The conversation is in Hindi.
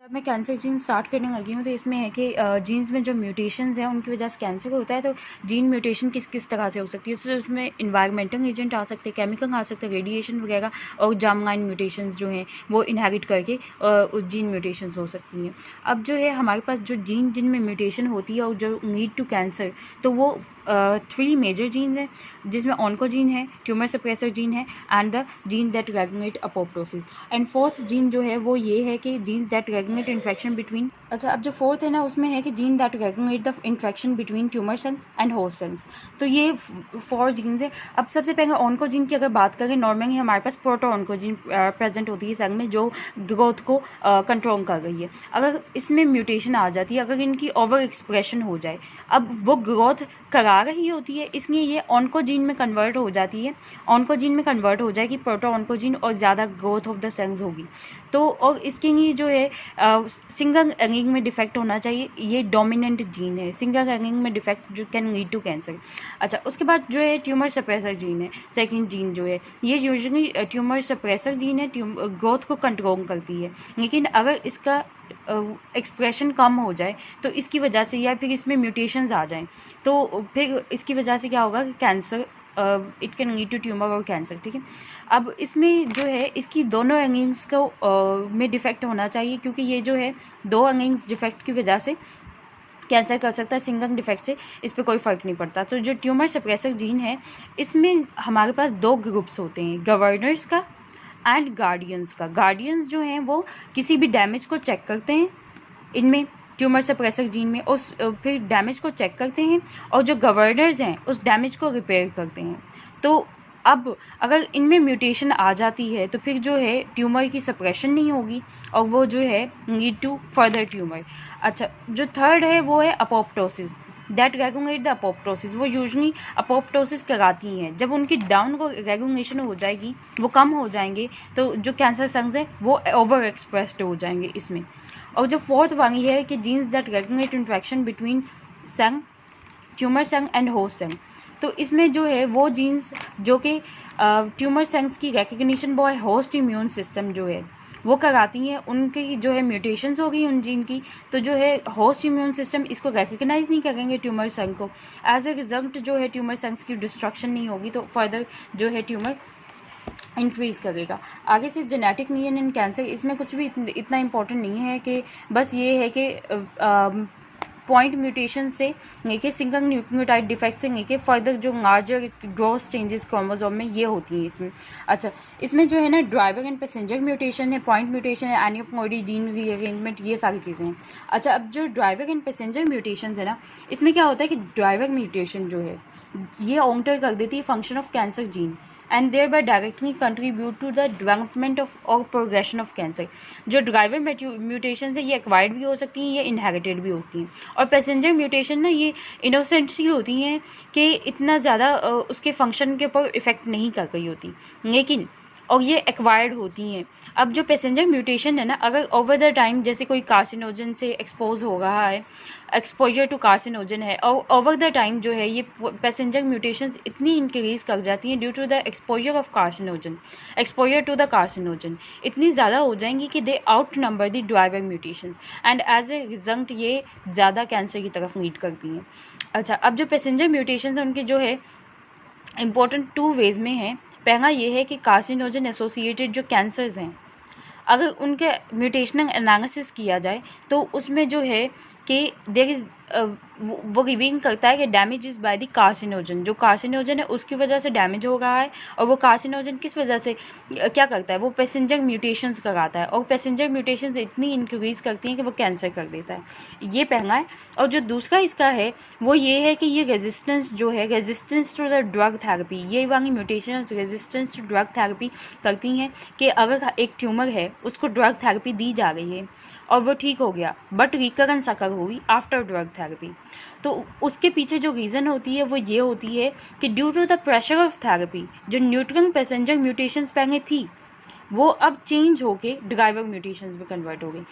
जब मैं कैंसर जीन स्टार्ट करने लगी हूँ तो इसमें है कि जीन्स में जो म्यूटेशंस हैं उनकी वजह से कैंसर होता है। तो जीन म्यूटेशन किस किस तरह से हो सकती है, तो उसमें इन्वायरमेंटल एजेंट आ सकते हैं, केमिकल आ सकते हैं, रेडिएशन वगैरह, और जर्मलाइन म्यूटेशंस जो हैं वो इनहेरिट करके उस जीन म्यूटेशंस हो सकती हैं। अब जो है हमारे पास जो जीन जिनमें म्यूटेशन होती है और जो लीड टू कैंसर, तो वो 3 मेजर जीन्स हैं, जिसमें ऑन्कोजीन है, ट्यूमर सप्रेसर जीन है, and the gene that regulate apoptosis. And fourth gene जो है वो ये है कि gene that regulate infection between. अच्छा, अब जो फोर्थ है ना उसमें है कि gene that regulate the infection between tumour cells and host cells. तो ये 4 जीन्स है। अब सबसे पहले ऑन्कोजीन की अगर बात करें, नॉर्मली हमारे पास प्रोटो ऑन्कोजीन प्रेजेंट होती है सेल में, जो ग्रोथ को कंट्रोल कर रही है। अगर इसमें म्यूटेशन आ जाती है, अगर इनकी ओवर एक्सप्रेशन हो जाए, अब वो ग्रोथ करा रही होती है, इसलिए ये ऑन्कोजीन में कन्वर्ट हो जाती है, ऑन्कोजीन में कन्वर्ट हो जाएगी प्रोटो ऑन्कोजीन, और ज़्यादा ग्रोथ ऑफ द सेल्स होगी। तो और इसके लिए जो है सिंगल एलिंग में डिफेक्ट होना चाहिए, ये डोमिनेंट जीन है। सिंगल एलिंग में डिफेक्ट जो कैन लीड टू कैंसर। अच्छा, उसके बाद जो है ट्यूमर सप्रेसर जीन है, सेकंड जीन जो है, ये यूजुअली ट्यूमर सप्रेसर जीन है, ग्रोथ को कंट्रोल करती है। लेकिन अगर इसका एक्सप्रेशन कम हो जाए तो इसकी वजह से, या फिर इसमें म्यूटेशंस आ जाएं, तो फिर इसकी वजह से क्या होगा कि cancer, it can lead to tumour और कैंसर। ठीक है, अब इसमें जो है इसकी दोनों एंगिंग्स को में डिफेक्ट होना चाहिए, क्योंकि ये जो है 2 एंगिंग्स डिफेक्ट की वजह से कैंसर कर सकता है, सिंगल डिफेक्ट से इस पर कोई फ़र्क नहीं पड़ता। तो जो ट्यूमर सप्रेसर जीन है, इसमें हमारे पास 2 ग्रुप्स होते हैं, गवर्नर्स का एंड गार्डियंस का। गार्डियंस जो हैं वो किसी भी डैमेज को चेक करते हैं इनमें, ट्यूमर सप्रेसर जीन में, उस फिर डैमेज को चेक करते हैं, और जो गवर्नर्स हैं उस डैमेज को रिपेयर करते हैं। तो अब अगर इनमें म्यूटेशन आ जाती है तो फिर जो है ट्यूमर की सप्रेशन नहीं होगी, और वो जो है लीड टू फर्दर ट्यूमर। अच्छा, जो थर्ड है वो है apoptosis, that regulate the apoptosis. वो यूजली अपोप्टोसिस कराती हैं। जब उनकी डाउन को रेगुलेशन हो जाएगी, वो कम हो जाएंगे, तो जो कैंसर सेल्स हैं वो ओवर एक्सप्रेस्ड हो जाएंगे इसमें। और जो फोर्थ वाली है कि genes that regulate infection between cell, tumour cell and host cell. तो इसमें जो है वो जीन्स जो कि ट्यूमर सेल्स की recognition by host immune system जो है वो कराती हैं, उनकी जो है म्यूटेशंस हो गई उन जीन की, तो जो है होस्ट इम्यून सिस्टम इसको रिकग्नाइज नहीं करेंगे ट्यूमर सेल को। एज ए रिजल्ट जो है ट्यूमर सेल्स की डिस्ट्रक्शन नहीं होगी, तो फर्दर जो है ट्यूमर इंक्रीज़ करेगा। आगे से जेनेटिक नीड इन कैंसर, इसमें कुछ भी इतना इम्पोर्टेंट नहीं है, कि बस ये है कि पॉइंट म्यूटेशन से लेके सिंगल न्यूक्लियोटाइड डिफेक्ट से लेके फर्दर जो लार्जर ग्रोथ चेंजेस क्रोमोसोम में ये होती हैं इसमें। अच्छा, इसमें जो है ना ड्राइवर एंड पैसेंजर म्यूटेशन है, पॉइंट म्यूटेशन है, एनियोप्लोइडी जीन रीअरेंजमेंट, ये सारी चीज़ें हैं। अच्छा, अब जो ड्राइवर एंड पैसेंजर म्यूटेशन है ना, इसमें क्या होता है कि ड्राइवर म्यूटेशन जो है ये ऑल्टर कर देती है function of cancer gene, and thereby directly contribute to the development of or progression of cancer। जो ड्राइवर म्यूटेशन है ये एक्वायर्ड भी हो सकती हैं, ये इनहेरिटेड भी होती हैं। और पैसेंजर म्यूटेशन ना ये इनोसेंट सी होती हैं कि इतना ज़्यादा उसके फंक्शन के ऊपर इफेक्ट नहीं कर रही होती, लेकिन और ये एक्वायर्ड होती हैं। अब जो पैसेंजर म्यूटेशन है ना, अगर ओवर द टाइम जैसे कोई कार्सिनोजन से एक्सपोज हो रहा है, एक्सपोजर टू कार्सिनोजन है, और ओवर द टाइम जो है ये पैसेंजर म्यूटेशंस इतनी इंक्रीज कर जाती हैं due to the exposure of carcinogen, exposure to the carcinogen इतनी ज़्यादा हो जाएंगी कि they outnumber the driver mutations, and as a result ये ज़्यादा कैंसर की तरफ लीड करती हैं। अच्छा, अब जो पैसेंजर म्यूटेशंस हैं उनके जो है इम्पोर्टेंट 2 वेज में है। पहला ये है कि कार्सिनोजन एसोसिएटेड जो कैंसर्स हैं, अगर उनके म्यूटेशनल एनालिसिस किया जाए तो उसमें जो है कि देयर इज़ वो रिवील करता है कि damage is by the carcinogen. जो कार्सिनोजन है उसकी वजह से डैमेज हो रहा है, और वो कार्सिनोजन किस वजह से क्या करता है, वो पैसेंजर म्यूटेशंस कराता है, और पैसेंजर म्यूटेशंस इतनी इंक्रीज करती हैं कि वो कैंसर कर देता है। ये पहला है। और जो दूसरा इसका है वो ये है कि ये रेजिस्टेंस जो है, resistance to the drug therapy, ये वाली mutation resistance to drug therapy करती हैं कि अगर एक ट्यूमर है उसको ड्रग थेरेपी दी जा रही है और वो ठीक हो गया, बट रिकरेंस अकर हुई आफ्टर ड्रग थेरेपी, तो उसके पीछे जो रीज़न होती है वो ये होती है कि due to the pressure of therapy जो न्यूट्रल पैसेंजर म्यूटेशंस पहले थी वो अब चेंज होके ड्राइवर म्यूटेशंस में कन्वर्ट हो गई।